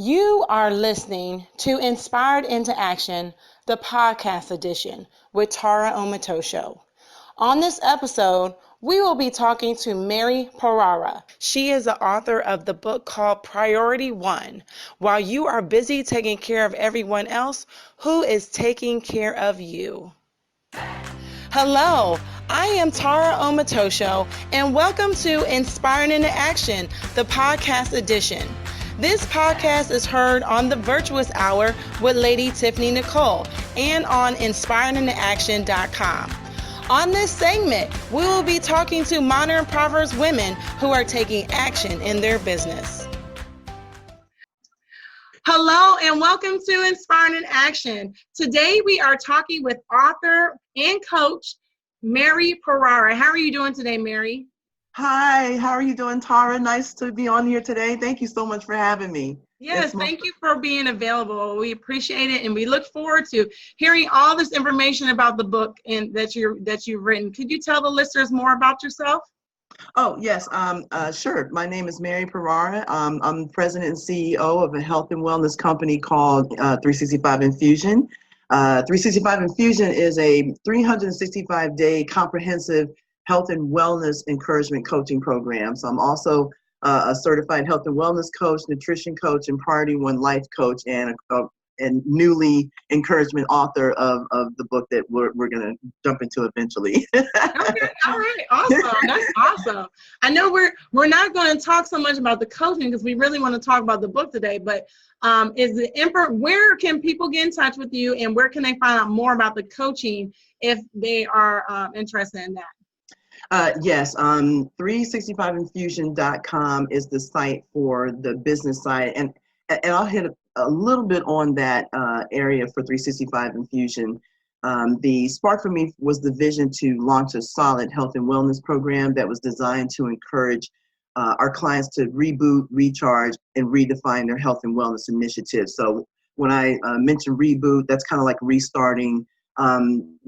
You are listening to Inspired into Action, the podcast edition with Tara Omatosho. On this episode, we will be talking to Mary Parara. She is the author of the book called Priority One. While you are busy taking care of everyone else, who is taking care of you? Hello, I am Tara Omatosho, and welcome to Inspired into Action, the podcast edition. This podcast is heard on the Virtuous Hour with Lady Tiffany Nicole and on inspiredintoaction.com. On this segment, we will be talking to modern Proverbs women who are taking action in their business. Hello and welcome to Inspired in Action. Today we are talking with author and coach Mary Parara. How are you doing today, Mary? Hi, how are you doing, Tara? Nice to be on here today. Thank you so much for having me. Yes, thank you for being available. We appreciate it, and we look forward to hearing all this information about the book and that you've written. Could you tell the listeners more about yourself? Oh, yes, sure. My name is Mary Parara. I'm president and CEO of a health and wellness company called 365 Infusion. 365 Infusion is a 365-day comprehensive health and wellness encouragement coaching program. So I'm also a certified health and wellness coach, nutrition coach, and Priority One life coach, and newly encouragement author of the book that we're going to jump into eventually. Okay, all right, awesome. That's awesome. I know we're not going to talk so much about the coaching because we really want to talk about the book today, but where can people get in touch with you, and where can they find out more about the coaching if they are interested in that? Yes, 365infusion.com is the site for the business side, and I'll hit a little bit on that area for 365 Infusion. The spark for me was the vision to launch a solid health and wellness program that was designed to encourage our clients to reboot, recharge, and redefine their health and wellness initiatives. So when I mention reboot, that's kind of like restarting.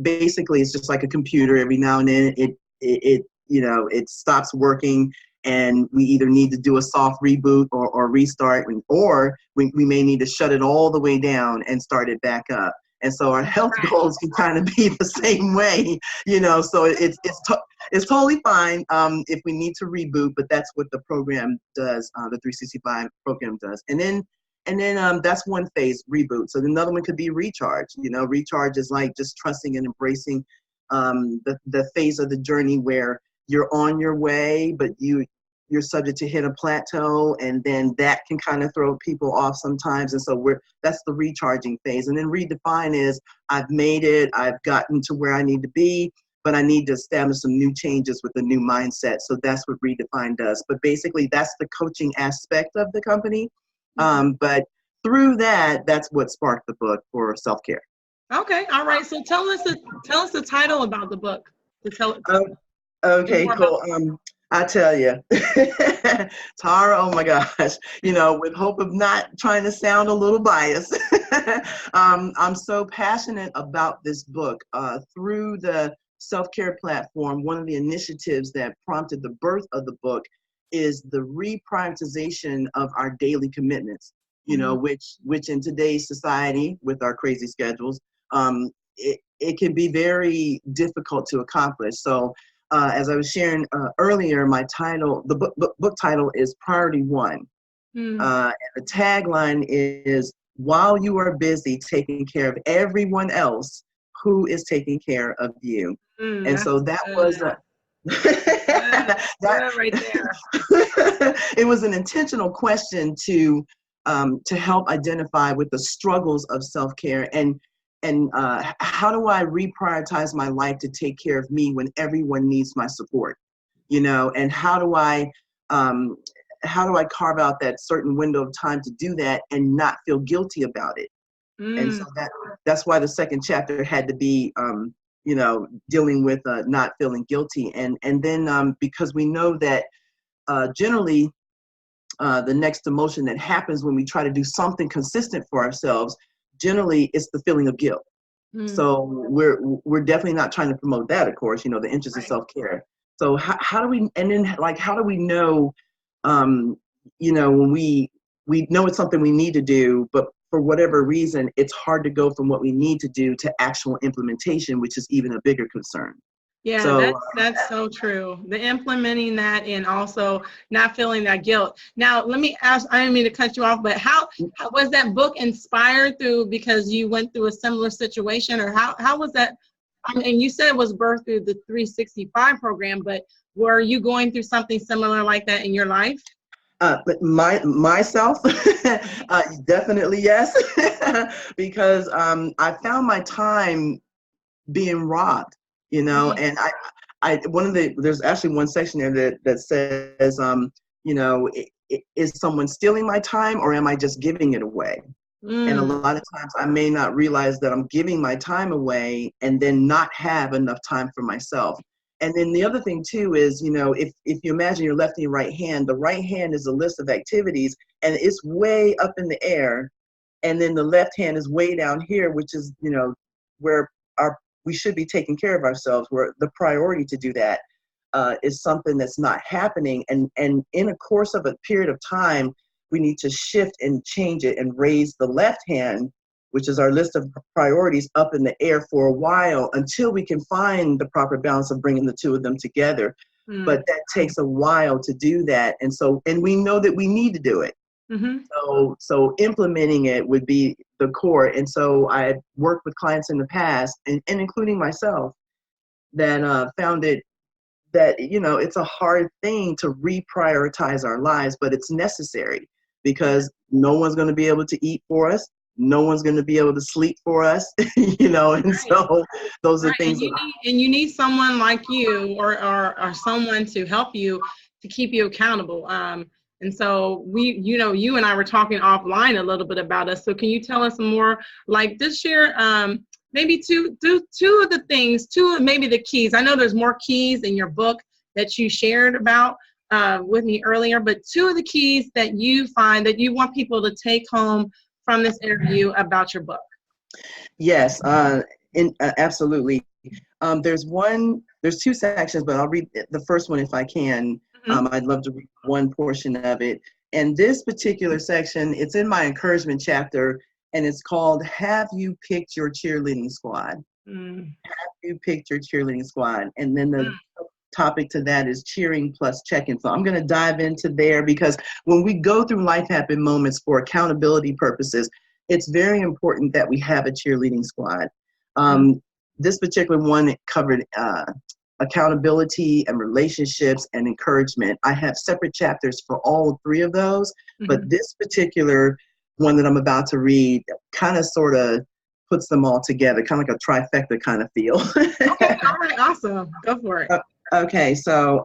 Basically, it's just like a computer. Every now and then it stops working, and we either need to do a soft reboot or restart, or we may need to shut it all the way down and start it back up. And so our health goals can kind of be the same way, so it's totally fine if we need to reboot, but that's what the program does, the 365 program does. And then that's one phase, reboot. So another one could be recharge. Recharge is like just trusting and embracing the phase of the journey where you're on your way, but you're subject to hit a plateau, and then that can kind of throw people off sometimes. And so that's the recharging phase. And then redefine is I've made it, I've gotten to where I need to be, but I need to establish some new changes with a new mindset. So that's what redefine does. But basically that's the coaching aspect of the company. But through that's what sparked the book for self-care. Okay, all right. So tell us the title about the book. Okay, cool. I tell you, Tara, oh my gosh, with hope of not trying to sound a little biased, I'm so passionate about this book. Through the self-care platform, one of the initiatives that prompted the birth of the book is the reprioritization of our daily commitments, which in today's society with our crazy schedules, it can be very difficult to accomplish. So as I was sharing earlier, my title, the book title is Priority One. And the tagline is, while you are busy taking care of everyone else, who is taking care of you? And so that was that right there. It was an intentional question to help identify with the struggles of self-care and how do I reprioritize my life to take care of me when everyone needs my support, and how do I carve out that certain window of time to do that and not feel guilty about it? And so that's why the second chapter had to be, dealing with not feeling guilty. And then because we know that generally the next emotion that happens when we try to do something consistent for ourselves, generally it's the feeling of guilt. So we're definitely not trying to promote that, of course, the interest of self-care. So how do we know, when we know it's something we need to do, but for whatever reason, it's hard to go from what we need to do to actual implementation, which is even a bigger concern. Yeah, So that's so true. The implementing that and also not feeling that guilt. Now, let me ask, I didn't mean to cut you off, but how was that book inspired through because you went through a similar situation, or how was that? I mean, you said it was birthed through the 365 program, but were you going through something similar like that in your life? But myself, definitely yes, because I found my time being robbed, and there's actually one section there that says, is someone stealing my time or am I just giving it away? And a lot of times I may not realize that I'm giving my time away and then not have enough time for myself. And then the other thing too is, if you imagine your left and your right hand, the right hand is a list of activities and it's way up in the air. And then the left hand is way down here, which is, where we should be taking care of ourselves, where the priority to do that is something that's not happening. And in a course of a period of time, we need to shift and change it and raise the left hand, which is our list of priorities, up in the air for a while until we can find the proper balance of bringing the two of them together. But that takes a while to do that. And we know that we need to do it. Mm-hmm. So implementing it would be the core. And so I worked with clients in the past, and including myself, that found it that, it's a hard thing to reprioritize our lives, but it's necessary because no one's going to be able to eat for us. No one's going to be able to sleep for us, and right. So those are things. And you need someone like you or someone to help you to keep you accountable. And so you and I were talking offline a little bit about us. So can you tell us more, like just share maybe two of the things, maybe the keys. I know there's more keys in your book that you shared about with me earlier, but two of the keys that you find that you want people to take home from this interview about your book. Yes, absolutely. There's two sections, but I'll read the first one if I can. Mm-hmm. I'd love to read one portion of it. And this particular section, it's in my encouragement chapter, and it's called, Have You Picked Your Cheerleading Squad? Have you picked your cheerleading squad? And then the topic to that is cheering plus check-in. So I'm going to dive into there because when we go through life happen moments for accountability purposes, it's very important that we have a cheerleading squad. This particular one covered accountability and relationships and encouragement. I have separate chapters for all three of those, but this particular one that I'm about to read kind of sort of puts them all together, kind of like a trifecta kind of feel. Okay, all right, awesome. Go for it. Okay, so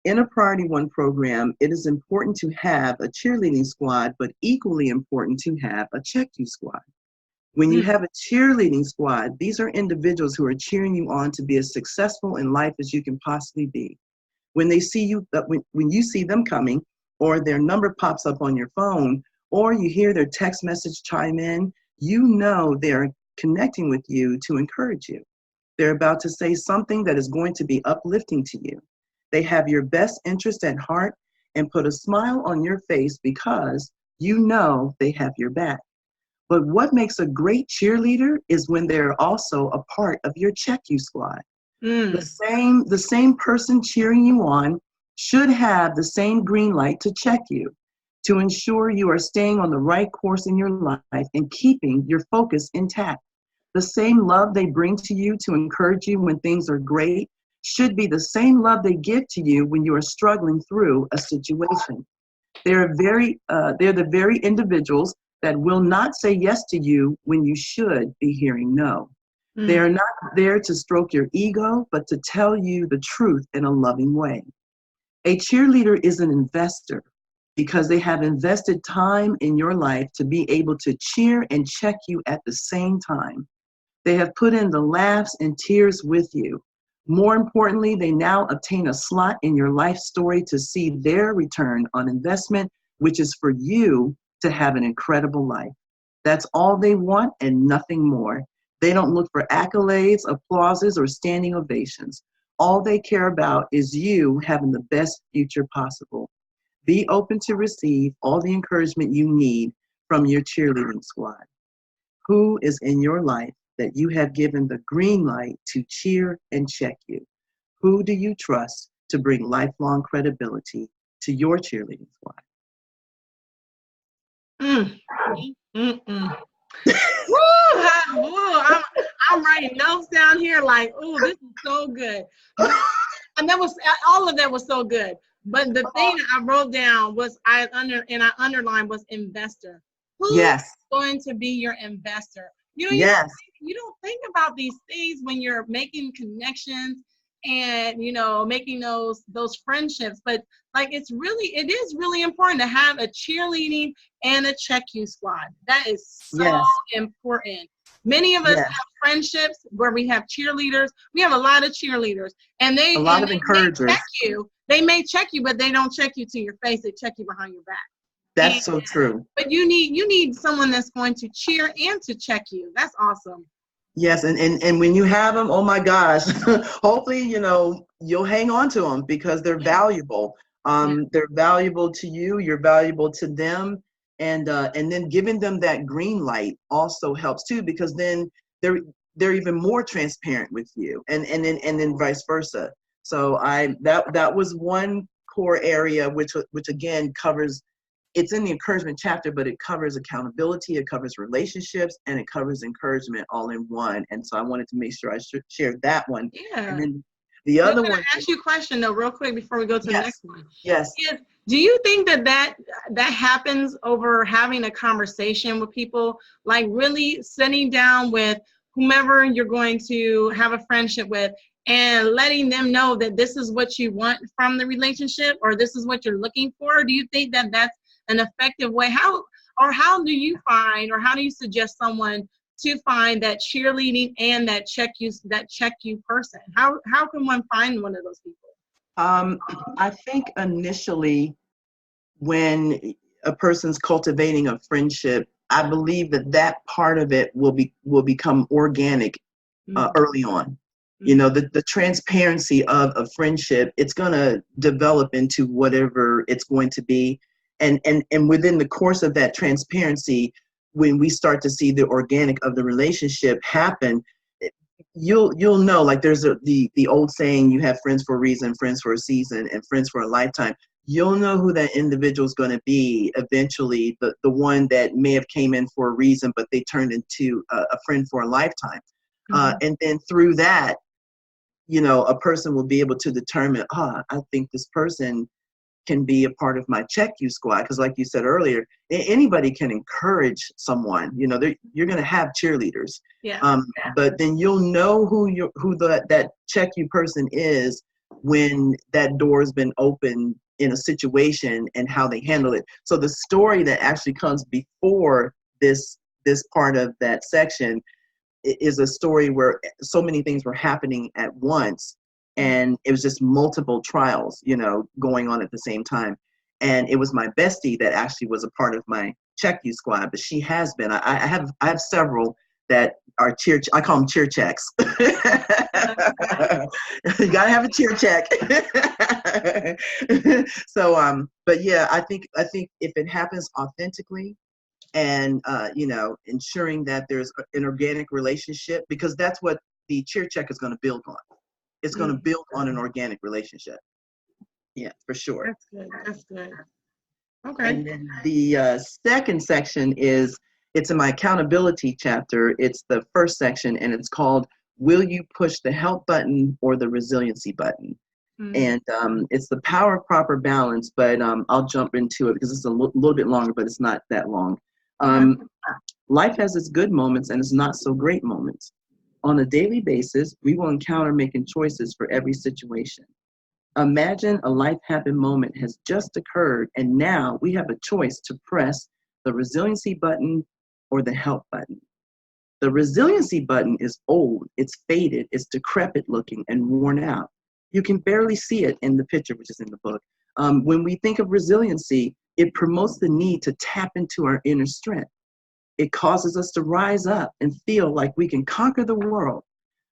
in a Priority One program, it is important to have a cheerleading squad, but equally important to have a check you squad. When you have a cheerleading squad, these are individuals who are cheering you on to be as successful in life as you can possibly be. When they see you, when you see them coming, or their number pops up on your phone, or you hear their text message chime in, you know they're connecting with you to encourage you. They're about to say something that is going to be uplifting to you. They have your best interest at heart and put a smile on your face because you know they have your back. But what makes a great cheerleader is when they're also a part of your check you squad. The same person cheering you on should have the same green light to check you, to ensure you are staying on the right course in your life and keeping your focus intact. The same love they bring to you to encourage you when things are great should be the same love they give to you when you are struggling through a situation. They're the very individuals that will not say yes to you when you should be hearing no. They are not there to stroke your ego, but to tell you the truth in a loving way. A cheerleader is an investor because they have invested time in your life to be able to cheer and check you at the same time. They have put in the laughs and tears with you. More importantly, they now obtain a slot in your life story to see their return on investment, which is for you to have an incredible life. That's all they want and nothing more. They don't look for accolades, applauses, or standing ovations. All they care about is you having the best future possible. Be open to receive all the encouragement you need from your cheerleading squad. Who is in your life that you have given the green light to cheer and check you? Who do you trust to bring lifelong credibility to your cheerleading squad? I'm writing notes down here like, ooh, this is so good. And all of that was so good. But the thing that I wrote down was I underlined was investor. Who is going to be your investor? You know, you don't think about these things when you're making connections and, you know, making those friendships. But like, it is really important to have a cheerleading and a check you squad. That is so important. Many of us have friendships where we have cheerleaders. We have a lot of cheerleaders, and they encouragers. They may check you, but they don't check you to your face. They check you behind your back. That's so true. But you need someone that's going to cheer and to check you. That's awesome. Yes, and when you have them, oh my gosh, hopefully, you know, you'll hang on to them because they're valuable. They're valuable to you. You're valuable to them. And then giving them that green light also helps too, because then they're even more transparent with you, and then vice versa. So that was one core area which again covers. It's in the encouragement chapter, but it covers accountability, it covers relationships, and it covers encouragement all in one. And so I wanted to make sure I shared that one. Yeah. And then the other one. I'm going to ask you a question though, real quick before we go to the next one. Yes. Do you think that happens over having a conversation with people, like really sitting down with whomever you're going to have a friendship with and letting them know that this is what you want from the relationship or this is what you're looking for? Do you think that that's an effective way? How do you find, or how do you suggest someone to find that cheerleading and that check you person? How can one find one of those people? I think initially when a person's cultivating a friendship, I believe that part of it will become organic early on. You know, the transparency of a friendship, it's going to develop into whatever it's going to be. And within the course of that transparency, when we start to see the organic of the relationship happen, you'll know, like there's the old saying, you have friends for a reason, friends for a season, and friends for a lifetime. You'll know who that individual is going to be eventually, the one that may have came in for a reason, but they turned into a friend for a lifetime. And then through that, you know, a person will be able to determine, I think this person can be a part of my check you squad. Because like you said earlier, anybody can encourage someone. You know, you're going to have cheerleaders. But then you'll know who that check you person is when that door has been opened in a situation and how they handle it. So the story that actually comes before this part of that section is a story where so many things were happening at once. And it was just multiple trials, you know, going on at the same time. And it was my bestie that actually was a part of my check you squad, but she has been. I have several that are I call them cheer checks. You gotta have a cheer check. So, but yeah, I think if it happens authentically, and you know, ensuring that there's an organic relationship, because that's what the cheer check is going to build on. It's going to build on an organic relationship. Yeah, for sure. That's good. That's good. Okay. And then the second section it's in my accountability chapter. It's the first section, and it's called, Will You Push the Help Button or the Resiliency Button? And it's the power of proper balance, but I'll jump into it because it's a little bit longer, but it's not that long. Life has its good moments and its not so great moments. On a daily basis, we will encounter making choices for every situation. Imagine a life-happen moment has just occurred, and now we have a choice to press the resiliency button or the help button. The resiliency button is old, it's faded, it's decrepit looking and worn out. You can barely see it in the picture, which is in the book. When we think of resiliency, it promotes the need to tap into our inner strength. It causes us to rise up and feel like we can conquer the world.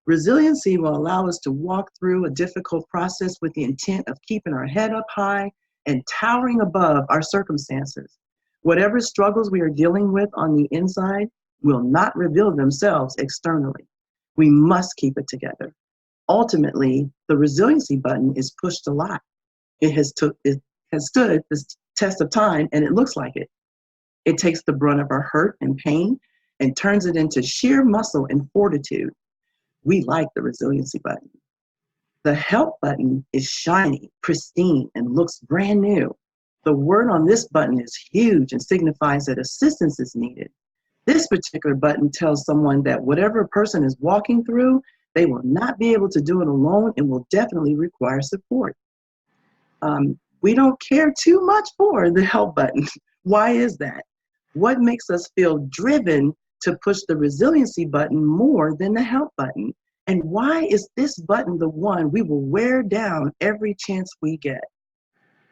Resiliency will allow us to walk through a difficult process with the intent of keeping our head up high and towering above our circumstances. Whatever struggles we are dealing with on the inside will not reveal themselves externally. We must keep it together. Ultimately, the resiliency button is pushed a lot. It has stood the test of time, and it looks like it. It takes the brunt of our hurt and pain and turns it into sheer muscle and fortitude. We like the resiliency button. The help button is shiny, pristine, and looks brand new. The word on this button is huge and signifies that assistance is needed. This particular button tells someone that whatever a person is walking through, they will not be able to do it alone and will definitely require support. We don't care too much for the help button. Why is that? What makes us feel driven to push the resiliency button more than the help button? And why is this button the one we will wear down every chance we get?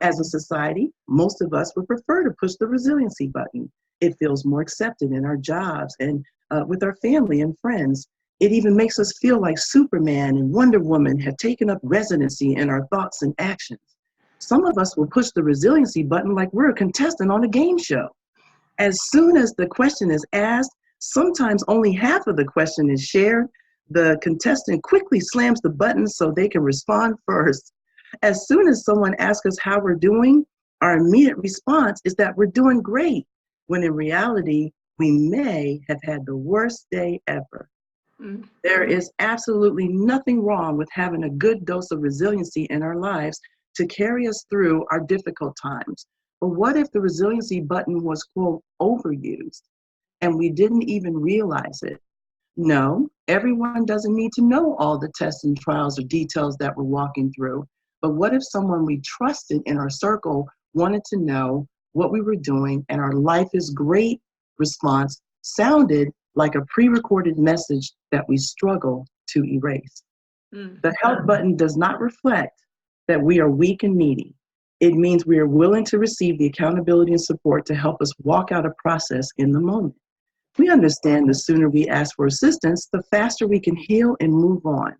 As a society, most of us would prefer to push the resiliency button. It feels more accepted in our jobs and with our family and friends. It even makes us feel like Superman and Wonder Woman have taken up residency in our thoughts and actions. Some of us will push the resiliency button like we're a contestant on a game show. As soon as the question is asked, sometimes only half of the question is shared. The contestant quickly slams the button so they can respond first. As soon as someone asks us how we're doing, our immediate response is that we're doing great, when in reality, we may have had the worst day ever. Mm-hmm. There is absolutely nothing wrong with having a good dose of resiliency in our lives to carry us through our difficult times. But what if the resiliency button was, quote, overused, and we didn't even realize it? No, everyone doesn't need to know all the tests and trials or details that we're walking through. But what if someone we trusted in our circle wanted to know what we were doing, and our life is great response sounded like a pre-recorded message that we struggle to erase? The help button does not reflect that we are weak and needy. It means we are willing to receive the accountability and support to help us walk out a process in the moment. We understand the sooner we ask for assistance, the faster we can heal and move on.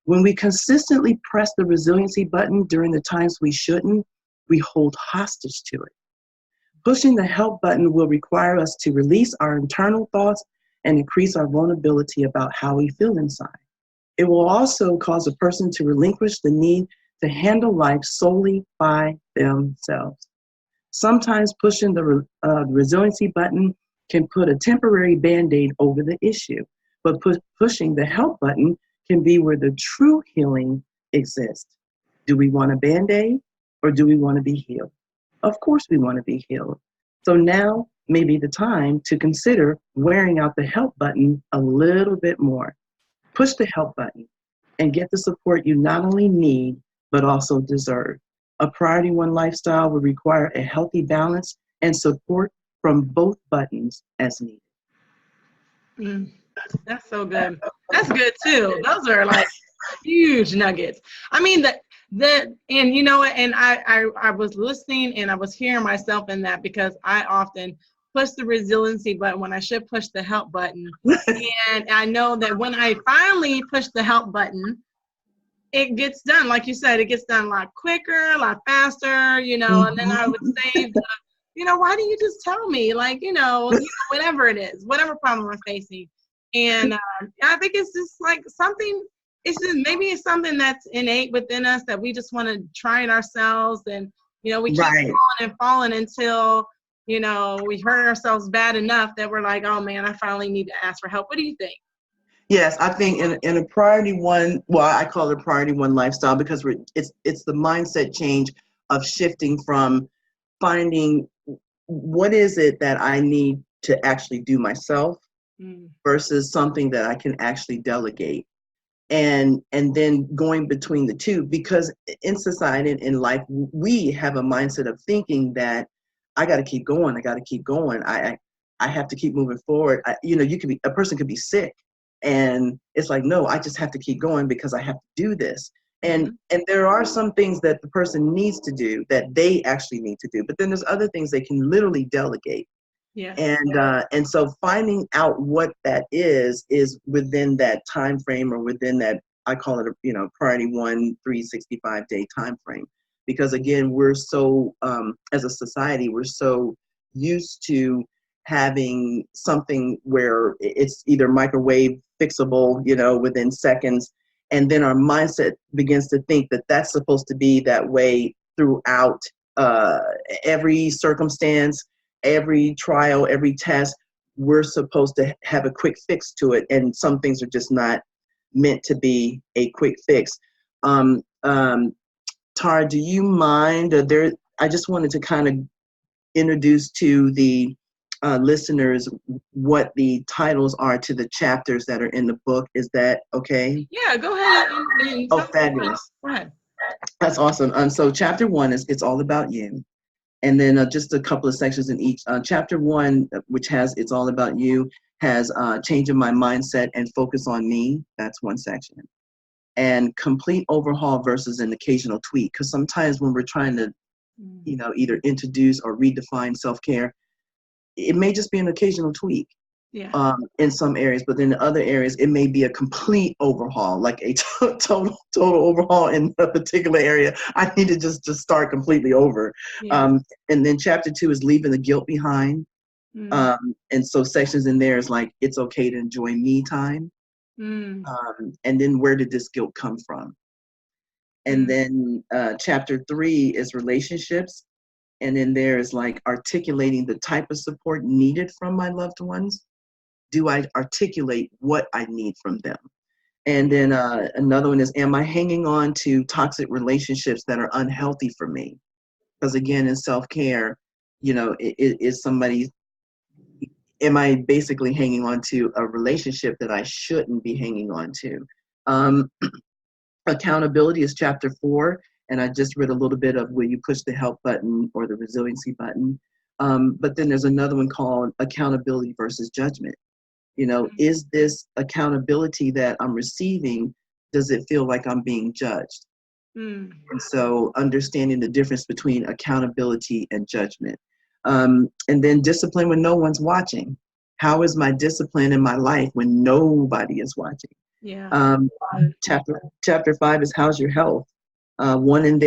When we consistently press the resiliency button during the times we shouldn't, we hold hostage to it. Pushing the help button will require us to release our internal thoughts and increase our vulnerability about how we feel inside. It will also cause a person to relinquish the need to handle life solely by themselves. Sometimes pushing the resiliency button can put a temporary Band-Aid over the issue, but pushing the help button can be where the true healing exists. Do we want a Band-Aid, or do we want to be healed? Of course we want to be healed. So now may be the time to consider wearing out the help button a little bit more. Push the help button and get the support you not only need, but also deserve. A Priority One lifestyle will require a healthy balance and support from both buttons as needed. That's so good. That's good too. Those are like huge nuggets. I mean, and you know what, and I was listening and I was hearing myself in that, because I often push the resiliency button when I should push the help button. And I know that when I finally push the help button, it gets done. Like you said, it gets done a lot quicker, a lot faster, and then I would say, why do you just tell me? Like, whatever it is, whatever problem we're facing. And I think it's just like something, maybe it's something that's innate within us that we just want to try it ourselves. And, we keep falling until, we hurt ourselves bad enough that we're like, oh man, I finally need to ask for help. What do you think? Yes, I think in a Priority One, well, I call it a Priority One lifestyle, because it's the mindset change of shifting from finding what is it that I need to actually do myself versus something that I can actually delegate. And then going between the two, because in society and in life, we have a mindset of thinking that I got to keep going. I have to keep moving forward. A person could be sick, and it's like, no, I just have to keep going because I have to do this. And there are some things that the person needs to do that they actually need to do, but then there's other things they can literally delegate. Yeah. And so finding out what that is within that time frame, or within that, I call it a Priority One 365-day time frame, because again, we're so, as a society, we're so used to having something where it's either microwave fixable, within seconds. And then our mindset begins to think that that's supposed to be that way throughout every circumstance, every trial, every test. We're supposed to have a quick fix to it. And some things are just not meant to be a quick fix. Tara, do you mind? I just wanted to kind of introduce to the listeners what the titles are to the chapters that are in the book. Is that okay? Yeah, go ahead. Oh, fabulous. Go ahead. That's awesome. So chapter 1 is It's All About You. And then just a couple of sections in each. Chapter 1, which has It's All About You, has Changing My Mindset and Focus on Me. That's one section. And Complete Overhaul versus an Occasional Tweak. Because sometimes when we're trying to, either introduce or redefine self-care, it may just be an occasional tweak in some areas, but in other areas, it may be a complete overhaul, like a total overhaul in a particular area. I need to just start completely over. Yeah. And then chapter 2 is Leaving the Guilt Behind. And so sections in there is like, it's okay to enjoy me time. And then where did this guilt come from? And then chapter 3 is relationships. And then there is like articulating the type of support needed from my loved ones. Do I articulate what I need from them? And then another one is, am I hanging on to toxic relationships that are unhealthy for me? Because again, in self-care, is somebody, am I basically hanging on to a relationship that I shouldn't be hanging on to? Accountability is chapter 4. And I just read a little bit of where you push the help button or the resiliency button. But then there's another one called accountability versus judgment. Is this accountability that I'm receiving, does it feel like I'm being judged? And so understanding the difference between accountability and judgment. And then discipline when no one's watching. How is my discipline in my life when nobody is watching? Yeah. Chapter 5 is How's Your Health? One of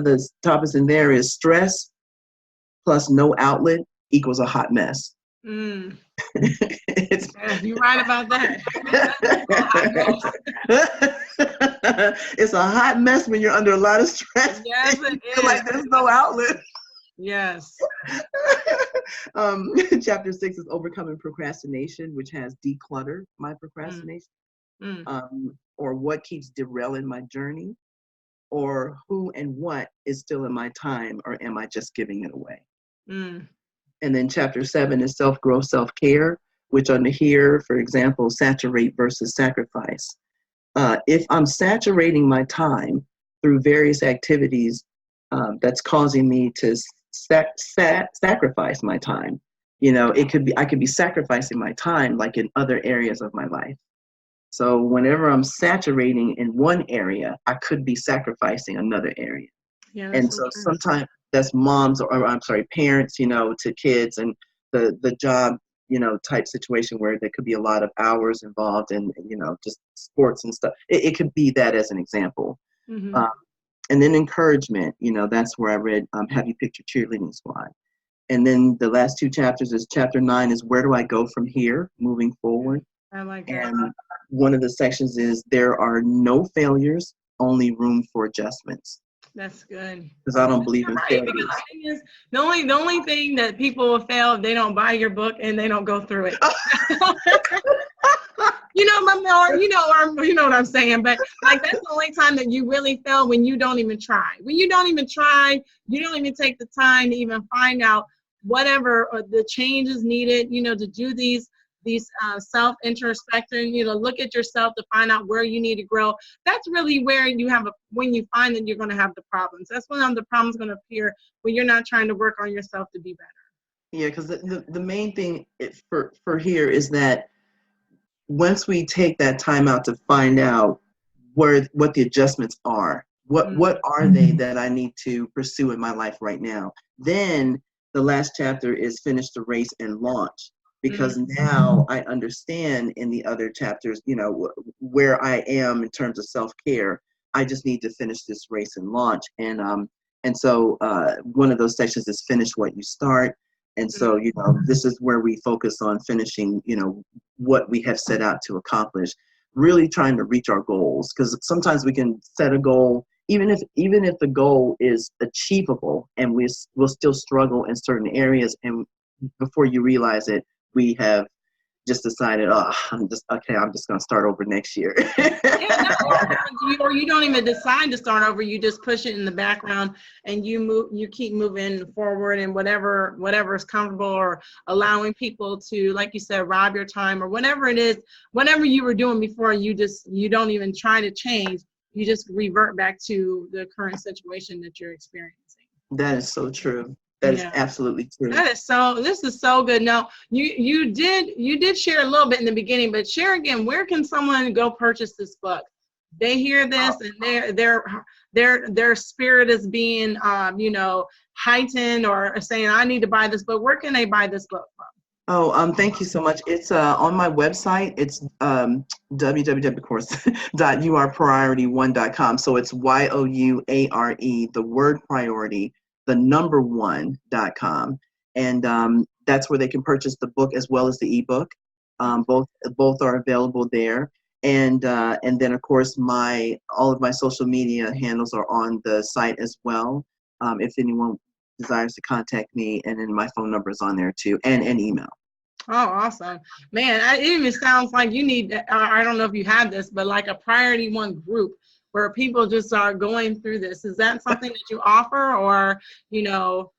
the topics in there is stress plus no outlet equals a hot mess. You're right about that. It's a hot mess when you're under a lot of stress. Yes, it is. Like there's no outlet. Yes. Chapter 6 is Overcoming Procrastination, which has declutter my procrastination, or what keeps derailing my journey, or who and what is still in my time, or am I just giving it away? And then chapter 7 is Self-Growth, Self-Care, which under here, for example, saturate versus sacrifice. If I'm saturating my time through various activities, that's causing me to sacrifice my time. I could be sacrificing my time like in other areas of my life. So whenever I'm saturating in one area, I could be sacrificing another area. Yeah, and so sometimes that's moms or parents, to kids, and the job, type situation where there could be a lot of hours involved in, just sports and stuff. It could be that as an example. And then encouragement, that's where I read Have You Picked Your Cheerleading Squad? And then the last 2 chapters is chapter 9 is Where Do I Go From Here, Moving Forward? I like that. And one of the sections is There Are No Failures, Only Room for Adjustments. That's good. Because I don't believe in failure. Because the thing is, the only thing that people will fail if they don't buy your book and they don't go through it. You know what I'm saying. But like that's the only time that you really fail, when you don't even try. When you don't even try, you don't even take the time to even find out whatever the changes needed. To do these self-introspection, look at yourself to find out where you need to grow. That's really where when you find that you're going to have the problems. That's when the problem's going to appear, when you're not trying to work on yourself to be better. Yeah, because the main thing for here is that once we take that time out to find out what the adjustments are, what are they that I need to pursue in my life right now, then the last chapter is Finish the Race and Launch. Because now I understand in the other chapters, where I am in terms of self-care. I just need to finish this race and launch. And And so one of those sections is finish what you start. And so, you know, this is where we focus on finishing, you know, what we have set out to accomplish, really trying to reach our goals. Because sometimes we can set a goal, even if the goal is achievable, and we'll still struggle in certain areas. And before you realize it, we have just decided, oh, I'm just going to start over next year. Or you don't even decide to start over. You just push it in the background and you keep moving forward, and whatever is comfortable, or allowing people to, like you said, rob your time, or whatever it is, whatever you were doing before, you don't even try to change. You just revert back to the current situation that you're experiencing. That is so true. That is absolutely true. This is so good. Now, you did share a little bit in the beginning, but share again, where can someone go purchase this book? They hear this and their spirit is being, heightened, or saying, I need to buy this book. Where can they buy this book from? Oh, thank you so much. It's on my website. It's www.yourpriority1.com. So it's YOUARE, the word priority, the number 1.com. And that's where they can purchase the book as well as the ebook. Both are available there. And then of course all of my social media handles are on the site as well. If anyone desires to contact me, and then my phone number is on there too, and an email. Oh, awesome. Man, it even sounds like you need, I don't know if you have this, but like a Priority One group where people just are going through this. Is that something that you offer, or, you know?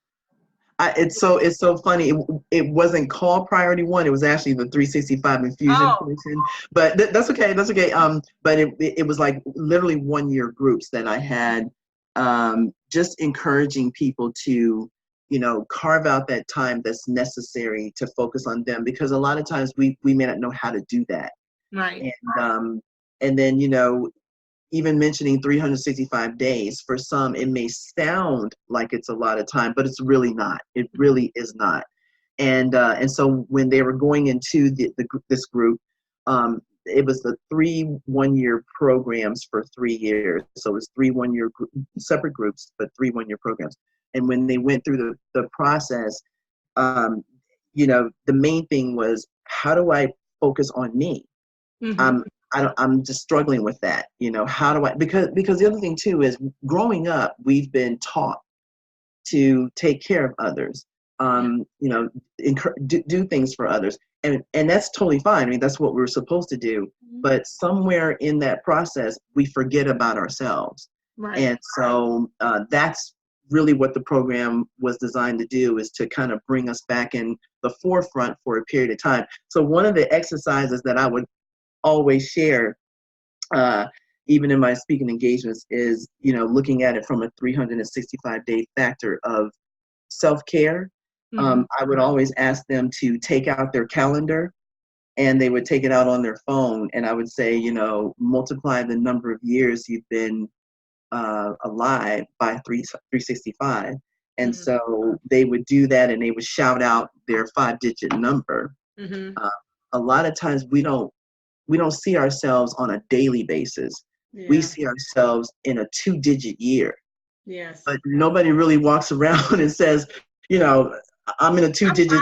It's so funny. It wasn't called Priority One. It was actually the 365 Infusion portion. But that's okay. That's okay. But it was like literally 1 year groups that I had, just encouraging people to, you know, carve out that time that's necessary to focus on them, because a lot of times we may not know how to do that. Right. And then, you know, even mentioning 365 days, for some, it may sound like it's a lot of time, but it's really not. It really is not. And so when they were going into this group, it was the 3 1-year programs for 3 years. So it was 3 1-year separate groups, but 3 1-year programs. And when they went through the process, you know, the main thing was, how do I focus on me? Mm-hmm. I'm just struggling with that. You know, how do I, because the other thing too is, growing up, we've been taught to take care of others, you know, do things for others. And that's totally fine. I mean, that's what we're supposed to do. Mm-hmm. But somewhere in that process, we forget about ourselves. Right. And so that's really what the program was designed to do, is to kind of bring us back in the forefront for a period of time. So one of the exercises that I would always share, even in my speaking engagements, is, you know, looking at it from a 365-day factor of self-care. Mm-hmm. I would always ask them to take out their calendar, and they would take it out on their phone, and I would say, you know, multiply the number of years you've been alive by 365. And mm-hmm. so they would do that, and they would shout out their 5-digit number. Mm-hmm. A lot of times we don't see ourselves on a daily basis. Yeah. We see ourselves in a 2-digit year. Yes. But nobody really walks around and says, you know, I'm in a 2-digit year.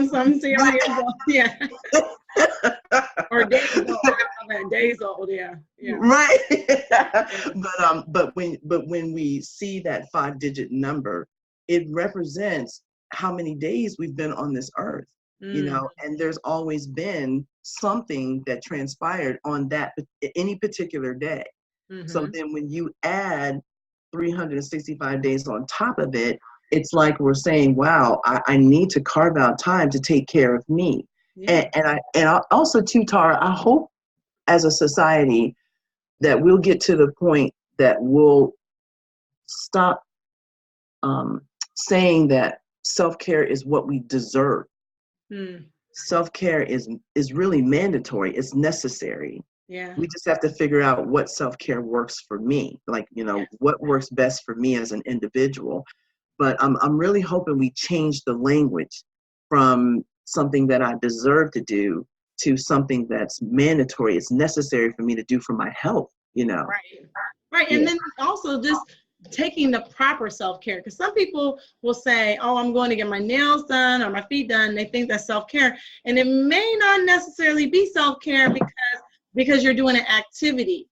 Some serious. Yeah. Or days old. Yeah. Right. But when we see that 5-digit number, it represents how many days we've been on this earth. You know, and there's always been something that transpired on any particular day. Mm-hmm. So then when you add 365 days on top of it, it's like we're saying, wow, I need to carve out time to take care of me. Yeah. And I also too, Tara, I hope as a society that we'll get to the point that we'll stop saying that self-care is what we deserve. Self-care is really mandatory. It's necessary. Yeah. We just have to figure out what self-care works for me. Like, you know, what works best for me as an individual. But I'm really hoping we change the language from something that I deserve to do to something that's mandatory. It's necessary for me to do for my health, you know. Right. And then also just taking the proper self-care. Because some people will say, oh, I'm going to get my nails done or my feet done. They think that's self-care. And it may not necessarily be self-care because you're doing an activity.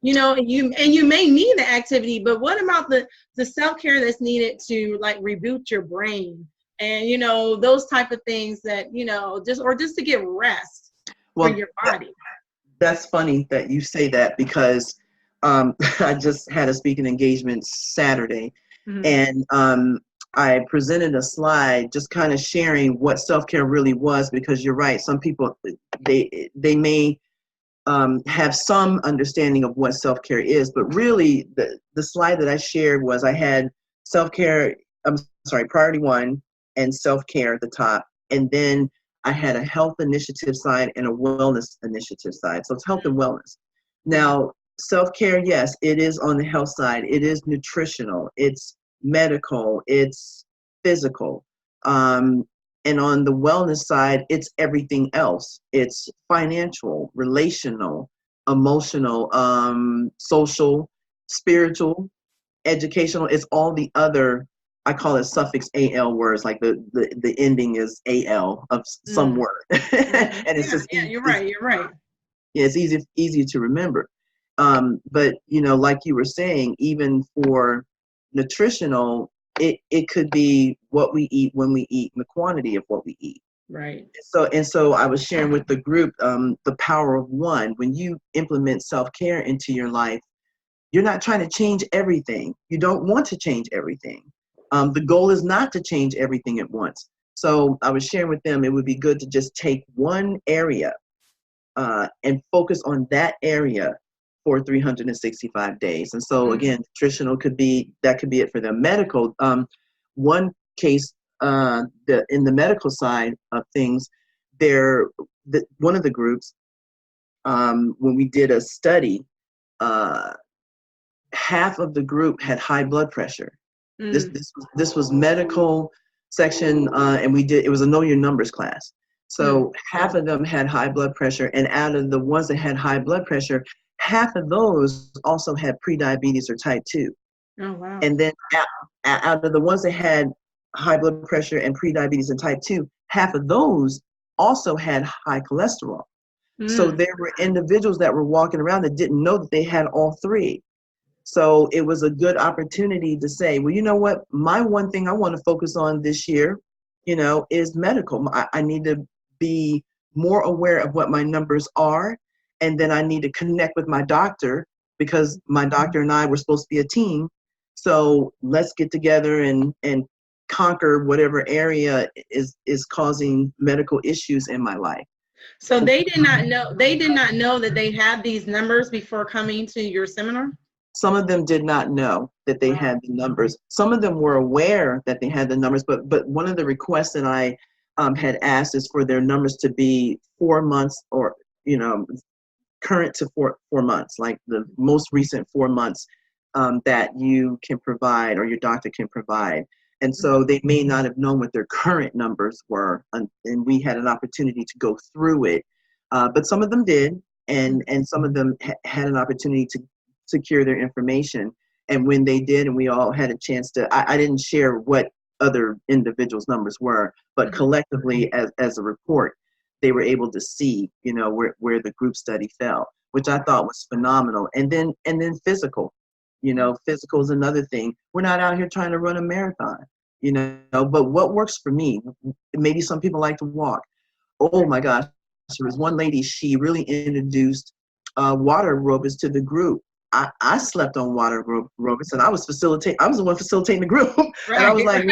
You know, and you may need the activity, but what about the self-care that's needed to like reboot your brain and, you know, those type of things that, you know, just to get rest for your body. That's funny that you say that because I just had a speaking engagement Saturday, and I presented a slide just kind of sharing what self-care really was, because you're right. Some people, they may have some understanding of what self-care is, but really the slide that I shared was I had self-care, priority 1 and self-care at the top. And then I had a health initiative side and a wellness initiative side. So it's health and wellness. Now, self-care, yes, it is on the health side. It is nutritional, it's medical, it's physical. And on the wellness side, it's everything else. It's financial, relational, emotional, social, spiritual, educational. It's all the other, I call it suffix AL words, like the ending is AL of some word. And it's just you're right. Yeah, it's easy to remember. But, you know, like you were saying, even for nutritional, it could be what we eat, when we eat, and the quantity of what we eat. Right. So I was sharing with the group the power of 1. When you implement self-care into your life, you're not trying to change everything. You don't want to change everything. The goal is not to change everything at once. So I was sharing with them, it would be good to just take one area and focus on that area for 365 days. And so again, nutritional could be it for them. Medical, one case in the medical side of things, one of the groups, when we did a study, half of the group had high blood pressure. This was medical section, and it was a Know Your Numbers class. So half of them had high blood pressure, and out of the ones that had high blood pressure, half of those also had prediabetes or type 2. Oh, wow. And then out of the ones that had high blood pressure and prediabetes and type 2, half of those also had high cholesterol. So there were individuals that were walking around that didn't know that they had all 3. So it was a good opportunity to say, well, you know what? My one thing I want to focus on this year, you know, is medical. I need to be more aware of what my numbers are. And then I need to connect with my doctor, because my doctor and I were supposed to be a team. So let's get together and conquer whatever area is causing medical issues in my life. So they did not know that they had these numbers before coming to your seminar? Some of them did not know that they had the numbers. Some of them were aware that they had the numbers, but one of the requests that I had asked is for their numbers to be 4 months, or, you know, current to 4 months, like the most recent 4 months that you can provide or your doctor can provide. And so they may not have known what their current numbers were, and we had an opportunity to go through it. But some of them did, and some of them had an opportunity to secure their information. And when they did, and we all had a chance to, I didn't share what other individuals' numbers were, but collectively as a report, they were able to see, you know, where the group study fell, which I thought was phenomenal. And then physical, you know, physical is another thing. We're not out here trying to run a marathon, you know, but what works for me, maybe some people like to walk. Oh my gosh, there was one lady, she really introduced water aerobics to the group. I slept on water aerobics, and I was the one facilitating the group. Right. And I was like,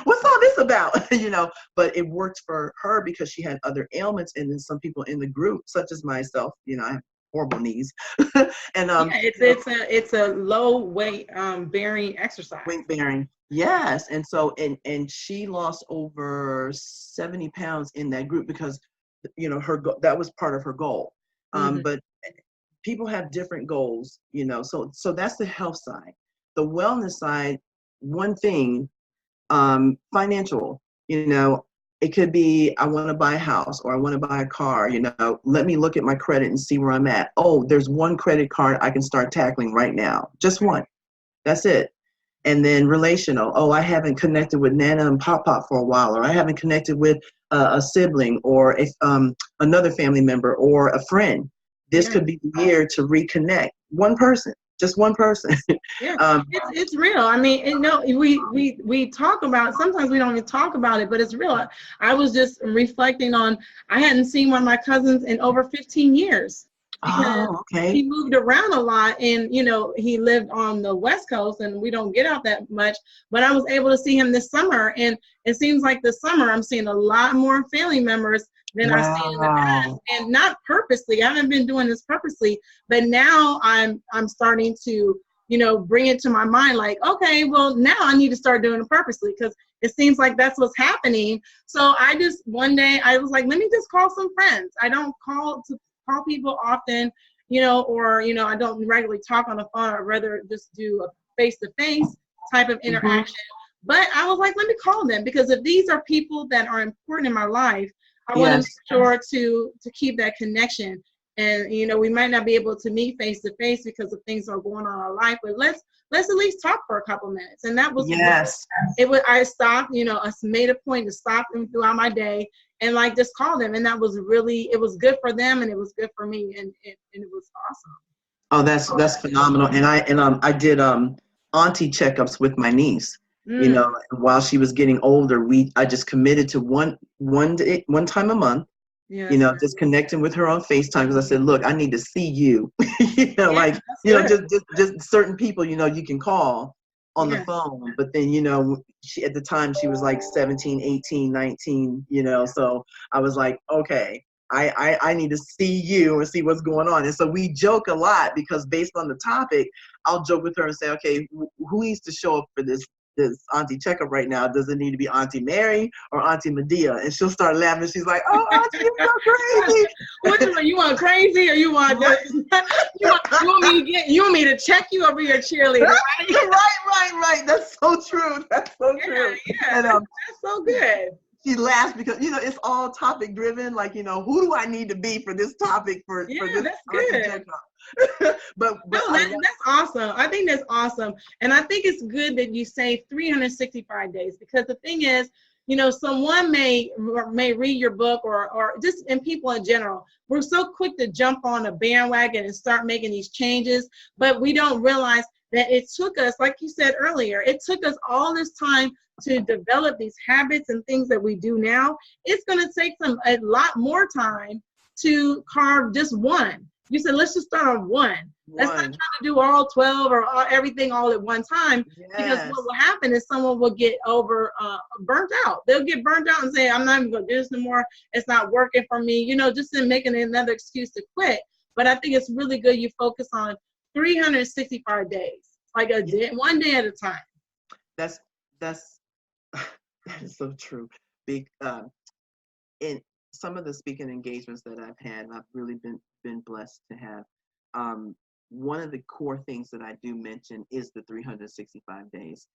what's all this about? You know, but it worked for her because she had other ailments. And then some people in the group, such as myself, you know, I have horrible knees. And it's a low weight bearing exercise. Weight bearing. Yes. And so, and she lost over 70 pounds in that group because, you know, that was part of her goal. But people have different goals, you know, so that's the health side. The wellness side, one thing, financial, you know, it could be, I want to buy a house or I want to buy a car, you know, let me look at my credit and see where I'm at. Oh, there's one credit card I can start tackling right now. Just one. That's it. And then relational. Oh, I haven't connected with Nana and Pop for a while, or I haven't connected with a sibling or another family member or a friend. This could be the year to reconnect. One person, just one person. Yeah, it's real. I mean, we talk about, sometimes we don't even talk about it, but it's real. I was just reflecting on, I hadn't seen one of my cousins in over 15 years. Because he moved around a lot, and he lived on the West Coast, and we don't get out that much. But I was able to see him this summer, and it seems like this summer I'm seeing a lot more family members than I've seen in the past, and not purposely. I haven't been doing this purposely, but now I'm starting to bring it to my mind, like, okay, well, now I need to start doing it purposely, because it seems like that's what's happening. So one day I was like, let me just call some friends. I don't call people often, or I don't regularly talk on the phone. I'd rather just do a face-to-face type of interaction. But I was like, let me call them, because if these are people that are important in my life, I want to make sure to keep that connection. And we might not be able to meet face-to-face because of things that are going on in our life, but let's at least talk for a couple minutes. And that was I stopped, I made a point to stop them throughout my day and just call them. And that was really, it was good for them, and it was good for me, and it was awesome. Oh, that's phenomenal. And I did auntie checkups with my niece. While she was getting older, I just committed to one time a month. Yes. Just connecting with her on FaceTime, because I said, look, I need to see you. Just certain people, you can call on the phone, but then, she, at the time she was like 17, 18, 19, so I was like, okay, I need to see you and see what's going on. And so we joke a lot, because based on the topic, I'll joke with her and say, okay, who needs to show up for this auntie checkup right now? Does it need to be Auntie Mary or Auntie Medea? And she'll start laughing. She's like, oh, Auntie, you're so crazy. What you want, crazy, or you want you want me to check you over your cheerleader? Right. That's so true. True. Yeah, and, that's so good. She laughs because it's all topic driven. Like, who do I need to be for this topic for this? That's good. but that's awesome. I think that's awesome, and I think it's good that you say 365 days, because the thing is, someone may read your book, or just, and people in general, we're so quick to jump on a bandwagon and start making these changes, but we don't realize that it took us, like you said earlier, it took us all this time to develop these habits and things that we do now. It's going to take a lot more time to carve just one. You said, let's just start on one. Let's not try to do all 12 or everything all at one time, because what will happen is someone will get burnt out. They'll get burnt out and say, I'm not even going to do this anymore. It's not working for me, just in making another excuse to quit. But I think it's really good you focus on 365 days, like a day, one day at a time. That is so true. In some of the speaking engagements that I've had, I've really been blessed to have. One of the core things that I do mention is the 365 days.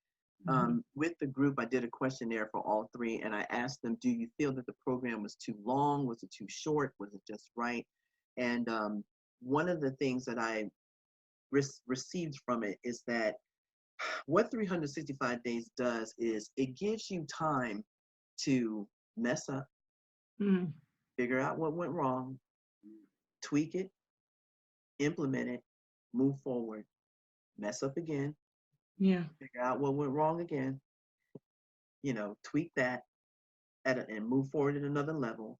With the group, I did a questionnaire for all three, and I asked them, do you feel that the program was too long? Was it too short? Was it just right? And one of the things that I received from it is that what 365 days does is it gives you time to mess up, figure out what went wrong, tweak it, implement it, move forward, mess up again, figure out what went wrong again, tweak that and move forward at another level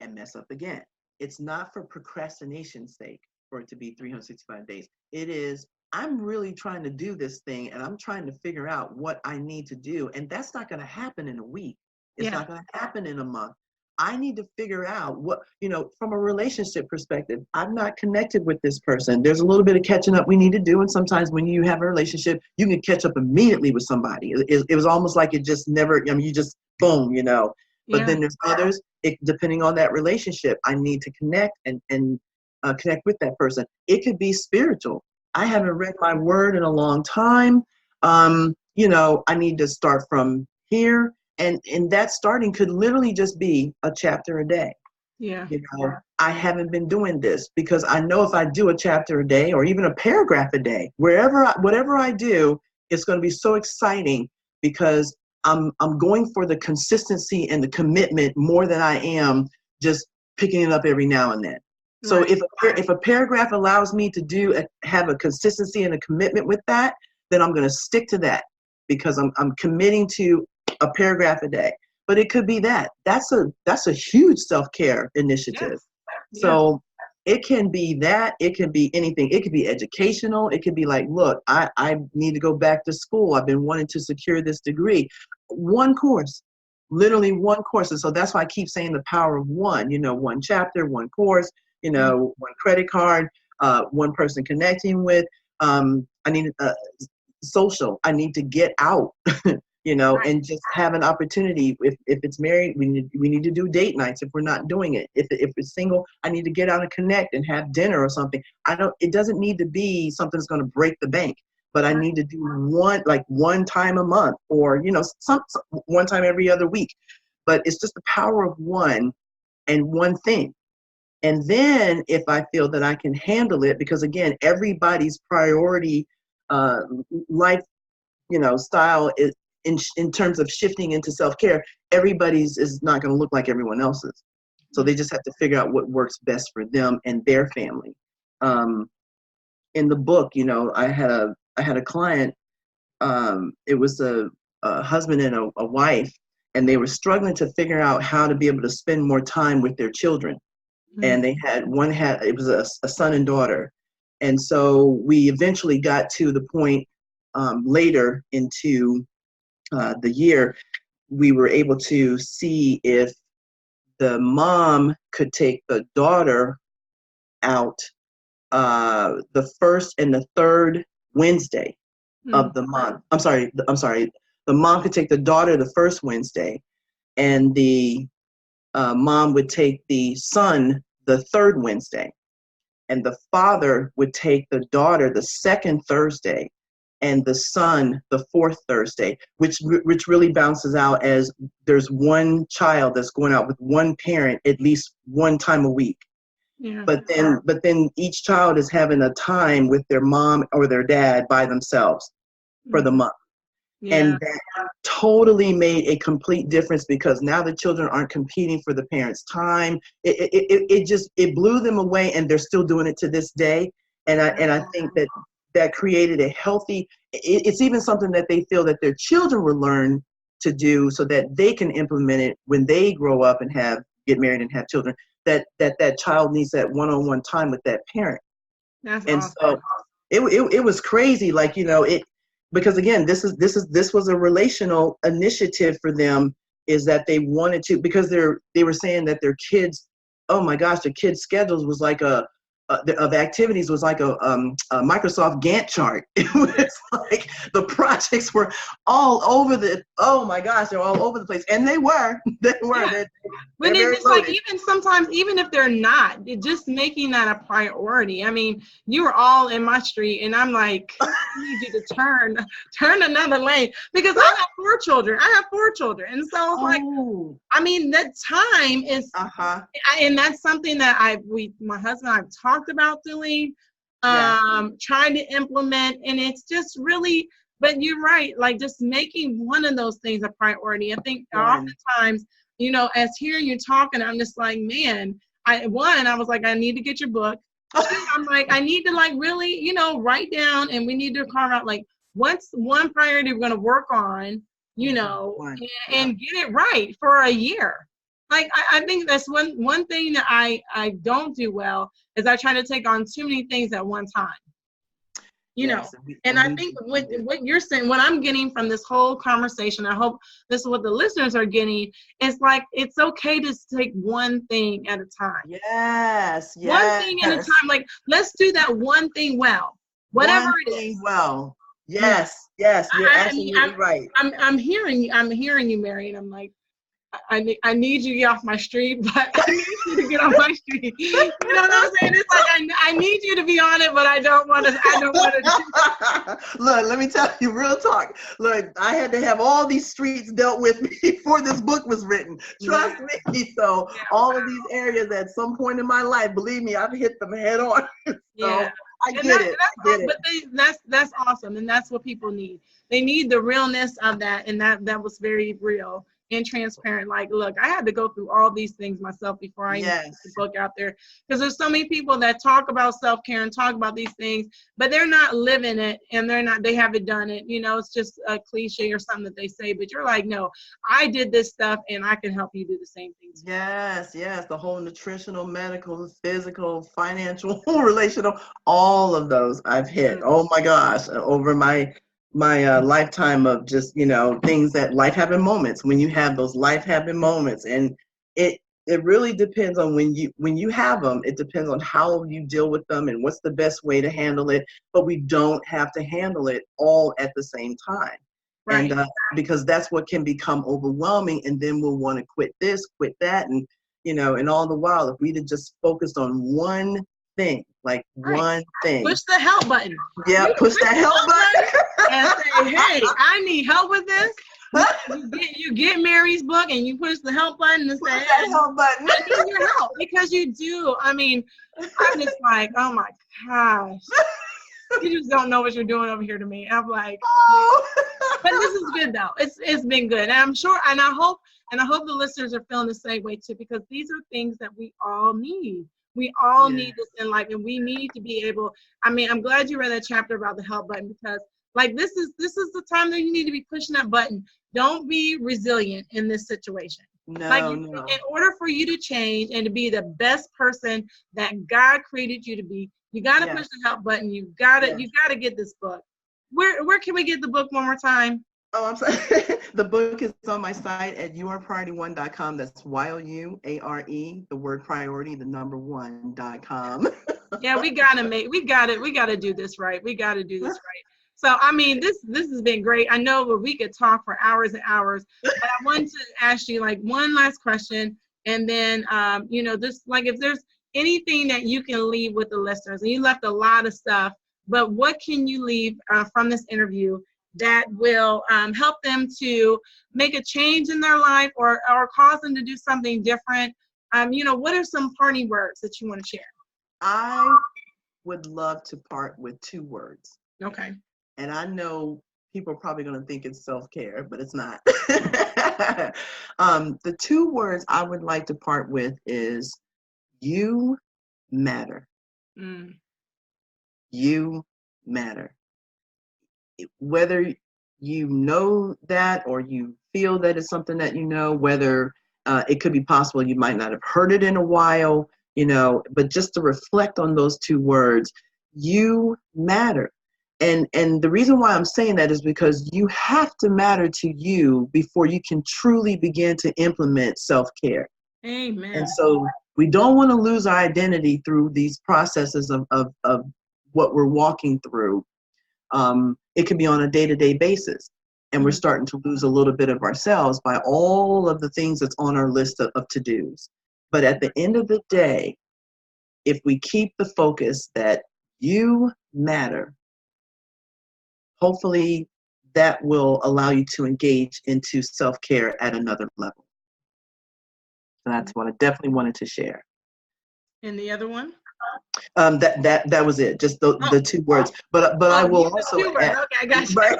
and mess up again. It's not for procrastination's sake for it to be 365 days. It is, I'm really trying to do this thing, and I'm trying to figure out what I need to do. And that's not going to happen in a week. It's not going to happen in a month. I need to figure out what, from a relationship perspective, I'm not connected with this person. There's a little bit of catching up we need to do. And sometimes when you have a relationship, you can catch up immediately with somebody. It was almost like it just never, you just boom, But then there's others, depending on that relationship, I need to connect and connect with that person. It could be spiritual. I haven't read my word in a long time. I need to start from here. And that starting could literally just be a chapter a day. I haven't been doing this, because I know if I do a chapter a day or even a paragraph a day, whatever I do, it's going to be so exciting, because I'm going for the consistency and the commitment more than I am just picking it up every now and then. So Right. if a paragraph allows me to have a consistency and a commitment with that, then I'm going to stick to that, because I'm committing to a paragraph a day. But it could be that. That's a huge self-care initiative. Yes. So it can be that, it can be anything. It could be educational. It could be like, look, I need to go back to school. I've been wanting to secure this degree. One course, literally one course. And so that's why I keep saying the power of one, one chapter, one course, one credit card, one person connecting with. I need social. I need to get out, Right. and just have an opportunity. If it's married, we need to do date nights if we're not doing it. If it's single, I need to get out and connect and have dinner or something. It doesn't need to be something that's going to break the bank, but I need to do one time a month, or, one time every other week. But it's just the power of one and one thing. And then if I feel that I can handle it, because again, everybody's priority, life, style is, in terms of shifting into self-care, everybody's is not going to look like everyone else's. So they just have to figure out what works best for them and their family. In the book, I had a client. It was a husband and a wife, and they were struggling to figure out how to be able to spend more time with their children. And they it was a son and daughter. And so we eventually got to the point later into the year, we were able to see if the mom could take the daughter out the first and the third Wednesday of the month. I'm sorry. The mom could take the daughter the first Wednesday, and the mom would take the son the third Wednesday, and the father would take the daughter the second Thursday, and the son the fourth Thursday, which really bounces out as there's one child that's going out with one parent at least one time a week. Yeah. But then each child is having a time with their mom or their dad by themselves for the month. Yeah. And that totally made a complete difference, because now the children aren't competing for the parents' time. It blew them away, and they're still doing it to this day. And I think that created a healthy, it's even something that they feel that their children will learn to do, so that they can implement it when they grow up and get married and have children, that child needs that one-on-one time with that parent. That's and awesome. So it was crazy, because again, this was a relational initiative for them, is that they wanted to, because they were saying that their kids, oh my gosh, their kids' schedules was like of activities was like a Microsoft Gantt chart. It was like the projects were all over oh my gosh, they're all over the place. And they were. Yeah. But it's like, even sometimes, even if they're not, just making that a priority. I mean, you were all in my street, and I'm like, I need you to turn another lane, because I have 4 children. And so it's like, I mean, that time is, and that's something that my husband and I talked about doing, trying to implement, and it's just really, but you're right, like just making one of those things a priority. I think oftentimes, as hearing you talking, I'm just like, man, I was like, I need to get your book. I'm like, I need to really, write down, and we need to carve out what's one priority we're going to work on, and get it right for a year. I think that's one thing that I don't do well, is I try to take on too many things at one time. And I think what you're saying, what I'm getting from this whole conversation, I hope this is what the listeners are getting, is it's okay to take one thing at a time. Yes. One thing at a time. Let's do that one thing well. Whatever it is. Well. Yes. You're absolutely right. I'm hearing you, Mary, and I'm like, I need you to get off my street, but I need you to get off my street. You know what I'm saying? It's like I need you to be on it, but I don't want to. Look, let me tell you, real talk. Look, I had to have all these streets dealt with before this book was written. Trust me. So all of these areas at some point in my life, believe me, I've hit them head on. So I get it. But that's awesome, and that's what people need. They need the realness of that, and that was very real and transparent. Like, look, I had to go through all these things myself before I even put the book out there, because there's so many people that talk about self-care and talk about these things, but they're not living it, and they haven't done it. You know, it's just a cliche or something that they say, but you're like, no, I did this stuff, and I can help you do the same things. Yes, the whole nutritional, medical, physical, financial, relational, all of those I've hit. Oh my gosh, over my lifetime of just, things that life having moments, when you have those life having moments, and it really depends on when you have them. It depends on how you deal with them and what's the best way to handle it, but we don't have to handle it all at the same time. Right. And because that's what can become overwhelming, and then we'll want to quit this, quit that, and and all the while, if we'd have just focused on one thing, one thing. Push the help button. Yeah, push that help button. And say, hey, I need help with this. You get Mary's book and you push the help button and say, hey, help button. I need your help, because you do. I mean, I'm just like, oh my gosh. You just don't know what you're doing over here to me. I'm like, but this is good though. It's been good. And I'm sure, and I hope the listeners are feeling the same way too, because these are things that we all need. We all need this in life, and we need to be able, I'm glad you read that chapter about the help button, because this is the time that you need to be pushing that button. Don't be resilient in this situation. No. In order for you to change and to be the best person that God created you to be, you got to push the help button. You got to get this book. Where can we get the book one more time? Oh, I'm sorry. The book is on my site at youarepriority1.com. That's YOUARE, the word priority, the number 1.com. Yeah, we got to do this right. We got to do this right. So, this has been great. I know that we could talk for hours and hours, but I wanted to ask you one last question. And then, just if there's anything that you can leave with the listeners, and you left a lot of stuff, but what can you leave from this interview that will help them to make a change in their life, or cause them to do something different? What are some parting words that you want to share? I would love to part with 2 words. Okay. And I know people are probably going to think it's self-care, but it's not. The 2 words I would like to part with is you matter. You matter. Whether you know that or you feel that it's something that whether it could be possible you might not have heard it in a while, but just to reflect on those 2 words, you matter. And the reason why I'm saying that is because you have to matter to you before you can truly begin to implement self-care. Amen. And so we don't want to lose our identity through these processes of what we're walking through. It can be on a day-to-day basis, and we're starting to lose a little bit of ourselves by all of the things that's on our list of to-dos. But at the end of the day, if we keep the focus that you matter, hopefully that will allow you to engage into self-care at another level. So that's what I definitely wanted to share. And the other one? That was it. Just the 2 words. But I will also add, okay, I got you. Right?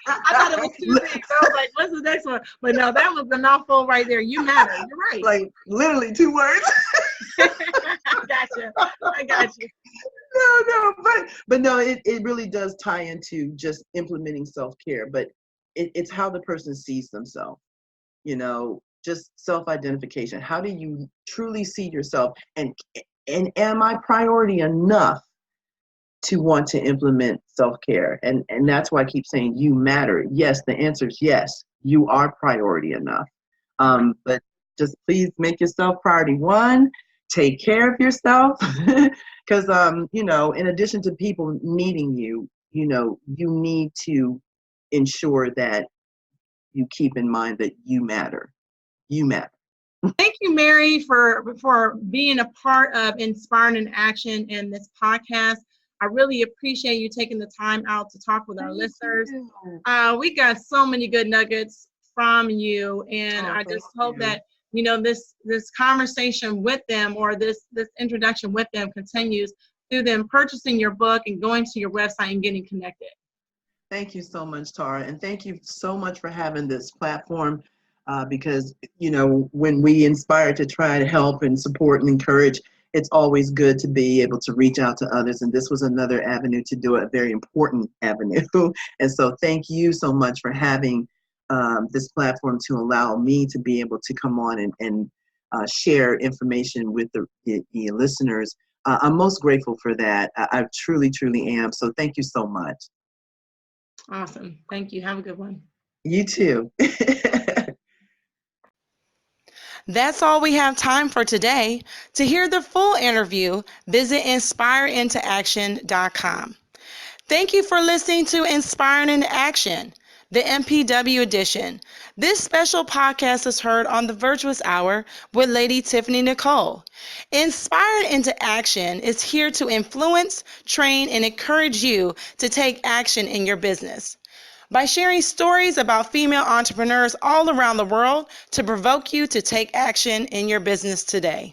I thought it was 2 things. I was like, what's the next one? But no, that was the mouthful right there. You matter. You're right. Literally 2 words. I got you. But no, it really does tie into just implementing self-care. But it's how the person sees themselves. Just self-identification. How do you truly see yourself? And am I priority enough to want to implement self-care? And that's why I keep saying you matter. Yes, the answer is yes. You are priority enough. But just please make yourself priority 1. Take care of yourself. Because, in addition to people needing you, you need to ensure that you keep in mind that you matter. You matter. Thank you, Mary, for being a part of Inspiring in Action and this podcast. I really appreciate you taking the time out to talk with our listeners. We got so many good nuggets from you, and I just hope that this conversation with them, or this introduction with them, continues through them purchasing your book and going to your website and getting connected. Thank you so much, Tara, and thank you so much for having this platform. Because, when we inspire to try to help and support and encourage, it's always good to be able to reach out to others. And this was another avenue to do it, a very important avenue. And so thank you so much for having this platform to allow me to be able to come on and share information with the listeners. I'm most grateful for that. I truly, truly am. So thank you so much. Awesome. Thank you. Have a good one. You too. That's all we have time for today. To hear the full interview, visit inspireintoaction.com. Thank you for listening to Inspiring into Action, the MPW edition. This special podcast is heard on the Virtuous Hour with Lady Tiffany Nicole. Inspired into Action is here to influence, train, and encourage you to take action in your business by sharing stories about female entrepreneurs all around the world to provoke you to take action in your business today.